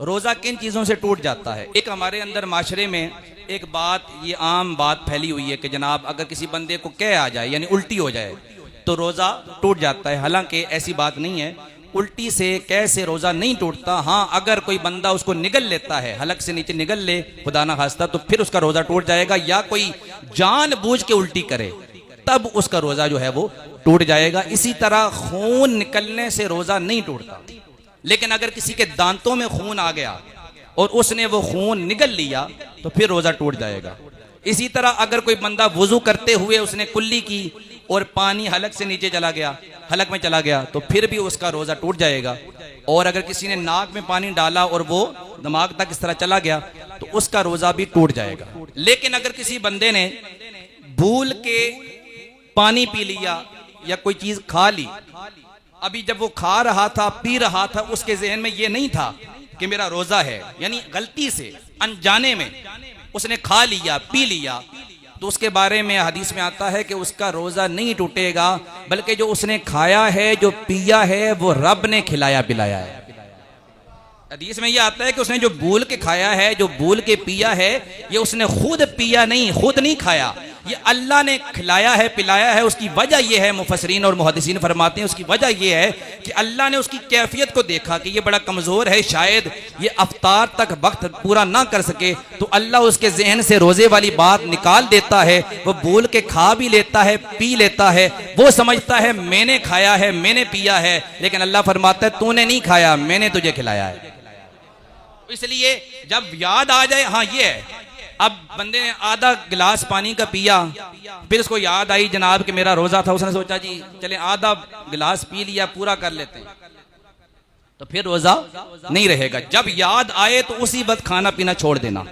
रोज़ा किन चीज़ों से टूट जाता है? एक हमारे अंदर माशरे में एक बात, ये आम बात फैली हुई है कि जनाब अगर किसी बंदे को कह आ जाए यानी उल्टी हो जाए तो रोज़ा टूट जाता है। हालांकि ऐसी बात नहीं है, उल्टी से कह से रोज़ा नहीं टूटता। हाँ, अगर कोई बंदा उसको निगल लेता है, हलक से नीचे निगल ले खुदा ना खास्ता, तो फिर उसका रोज़ा टूट जाएगा। या कोई जानबूझ के उल्टी करे तब उसका रोज़ा जो है वो टूट जाएगा। इसी तरह खून निकलने से रोज़ा नहीं टूटता, लेकिन अगर किसी के दांतों में खून आ गया और उसने वो खून निगल लिया तो फिर रोज़ा टूट जाएगा। इसी तरह अगर कोई बंदा वुजू करते हुए उसने कुल्ली की और पानी हलक से नीचे चला गया, हलक में चला गया, तो फिर भी उसका रोज़ा टूट जाएगा। और अगर किसी ने नाक में पानी डाला और वो दिमाग तक इस तरह चला गया तो उसका रोज़ा भी टूट जाएगा। लेकिन अगर किसी बंदे ने भूल के पानी पी लिया या कोई चीज़ खा ली, अभी जब वो खा रहा था, पी रहा था, उसके जहन में ये नहीं था कि मेरा रोज़ा है, यानी गलती से अनजाने में उसने खा लिया, पी लिया, तो उसके बारे में हदीस में आता है कि उसका रोज़ा नहीं टूटेगा, बल्कि जो उसने खाया है, जो पिया है, वो रब ने खिलाया पिलाया है। हदीस में ये आता है कि उसने जो भूल के खाया है, जो भूल के पिया है, ये उसने खुद पिया नहीं, खुद नहीं खाया, ये अल्लाह ने खिलाया है पिलाया है। उसकी वजह यह है, मुफस्सिरीन और मुहद्दिसीन फरमाते हैं, उसकी वजह यह है कि अल्लाह ने उसकी कैफियत को देखा कि ये बड़ा कमज़ोर है, शायद ये अफ्तार तक वक्त पूरा ना कर सके, तो अल्लाह उसके जहन से रोज़े वाली बात निकाल देता है। वो भूल के खा भी लेता है, पी लेता है, वो समझता है मैंने खाया है, मैंने पिया है, लेकिन अल्लाह फरमाता है तूने नहीं खाया, मैंने तुझे खिलाया है। इसलिए जब याद आ जाए, हाँ ये है, अब बंदे ने आधा गिलास पानी का पिया, फिर उसको याद आई जनाब कि मेरा रोजा था, उसने सोचा जी चले आधा गिलास पी लिया, पूरा कर लेते हैं, तो फिर रोजा नहीं रहेगा। जब याद आए तो उसी वक्त खाना पीना छोड़ देना।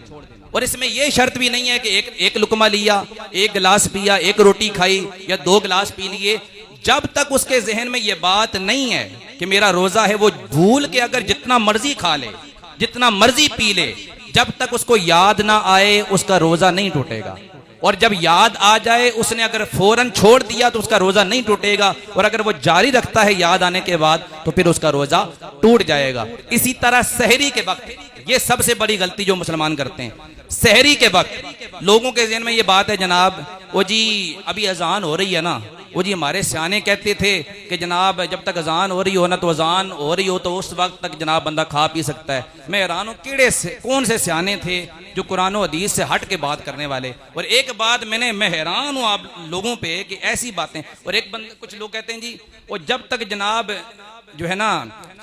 और इसमें यह शर्त भी नहीं है कि एक लुकमा लिया, एक गिलास पिया, एक रोटी खाई या 2 गिलास पी लिए, जब तक उसके जहन में यह बात नहीं है कि मेरा रोजा है, वो भूल के अगर जितना मर्जी खा ले, जितना मर्जी पी ले, जब तक उसको याद ना आए उसका रोजा नहीं टूटेगा। और जब याद आ जाए, उसने अगर फौरन छोड़ दिया तो उसका रोजा नहीं टूटेगा, और अगर वो जारी रखता है याद आने के बाद तो फिर उसका रोजा टूट जाएगा। इसी तरह सहरी के वक्त, ये सबसे बड़ी गलती जो मुसलमान करते हैं, सहरी के वक्त लोगों के ज़हन में ये बात है जनाब वो जी अभी अजान हो रही है ना, वो जी हमारे सियाने कहते थे कि जनाब जब तक अजान हो रही हो ना, तो अजान हो रही हो तो उस वक्त तक जनाब बंदा खा पी सकता है। मैं हैरान हूँ किड़े से कौन से सियाने थे जो कुरान और हदीस से हट के बात करने वाले। और एक बात मैं हैरान हूँ आप लोगों पे कि ऐसी बातें। और एक बंदे, कुछ लोग कहते हैं जी वो जब तक जनाब जो है ना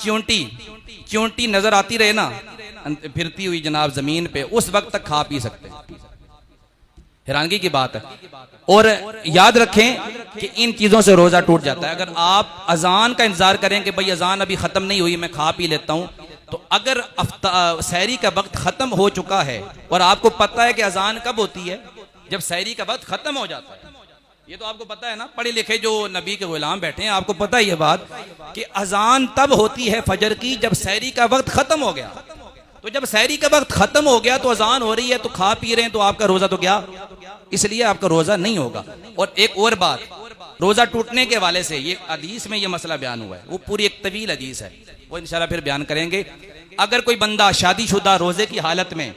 च्योंटी नजर आती रहे ना फिरती हुई जनाब जमीन पे, उस वक्त तक खा पी सकते हैं। हैरानगी की बात है। और याद रखें कि इन चीजों से रोजा टूट जाता है। अगर आप अजान का इंतजार करें कि भाई अजान अभी खत्म नहीं हुई, मैं खा पी लेता हूं, तो अगर सहरी का वक्त खत्म हो चुका है और आपको पता है कि अजान कब होती है, जब सहरी का वक्त खत्म हो जाता है, ये तो आपको पता है ना, पढ़े लिखे जो नबी के गुलाम बैठे हैं, आपको पता है ये बात कि अजान तब होती है फजर की जब सहरी का वक्त खत्म हो गया। तो जब सहरी का वक्त खत्म हो गया तो अजान हो रही है, तो खा पी रहे हैं, तो आपका रोजा तो क्या, इसलिए आपका रोजा नहीं होगा। और एक और बात, रोजा टूटने के वाले से ये हदीस में ये मसला बयान हुआ है, वो पूरी एक तवील हदीस है, वो इंशाल्लाह फिर बयान करेंगे। अगर कोई बंदा शादीशुदा रोजे की हालत में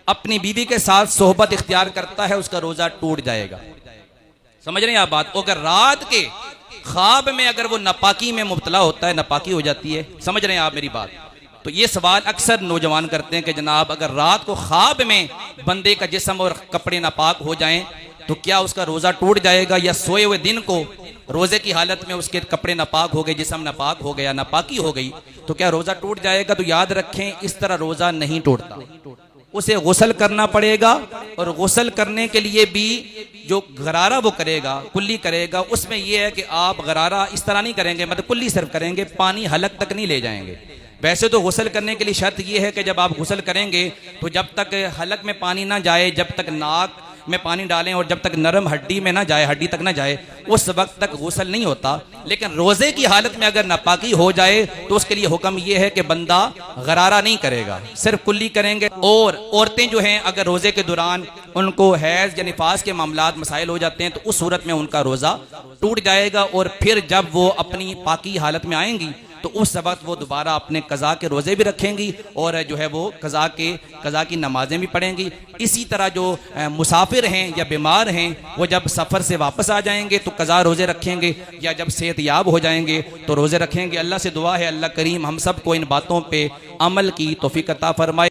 अपनी बीवी के साथ सोहबत इख्तियार करता है, उसका रोजा टूट जाएगा। समझ रहे हैं आप बात? अगर रात के ख्वाब में अगर वो नापाकी में मुब्तला होता है, नापाकी हो जाती है, समझ रहे हैं आप मेरी बात? तो ये सवाल अक्सर नौजवान करते हैं कि जनाब अगर रात को ख्वाब में बंदे का जिस्म और कपड़े नापाक हो जाएं तो क्या उसका रोजा टूट जाएगा, या सोए हुए दिन को रोजे की हालत में उसके कपड़े नापाक हो गए, जिस्म नापाक हो गया, नापाकी हो गई, तो क्या रोजा टूट जाएगा? तो याद रखें इस तरह रोजा नहीं टूटता, उसे गुस्ल करना पड़ेगा। और गुस्ल करने के लिए भी जो गरारा वो करेगा, कुल्ली करेगा, उसमें यह है कि आप गरारा इस तरह नहीं करेंगे, मतलब कुल्ली सिर्फ करेंगे, पानी हलक तक नहीं ले जाएंगे। वैसे तो गुस्ल करने के लिए शर्त यह है कि जब आप गुस्ल करेंगे तो जब तक हलक में पानी ना जाए, जब तक नाक में पानी डालें और जब तक नरम हड्डी में ना जाए, हड्डी तक ना जाए, उस वक्त तक गुस्ल नहीं होता। लेकिन रोजे की हालत में अगर नापाकी हो जाए तो उसके लिए हुक्म यह है कि बंदा गरारा नहीं करेगा, सिर्फ कुल्ली करेंगे। और औरतें जो हैं अगर रोजे के दौरान उनको हैज या निफास के मामलात मसाइल हो जाते हैं तो उस सूरत में उनका रोजा टूट जाएगा। और फिर जब वो अपनी पाकी हालत में आएंगी तो उस वक्त वो दोबारा अपने कज़ा के रोज़े भी रखेंगी और जो है वो कज़ा की नमाजें भी पढ़ेंगी। इसी तरह जो मुसाफिर हैं या बीमार हैं वो जब सफ़र से वापस आ जाएंगे तो कज़ा रोज़े रखेंगे, या जब सेहतयाब हो जाएंगे तो रोज़े रखेंगे। अल्लाह से दुआ है अल्लाह करीम हम सब को इन बातों पे अमल की तौफीक अता फरमाए।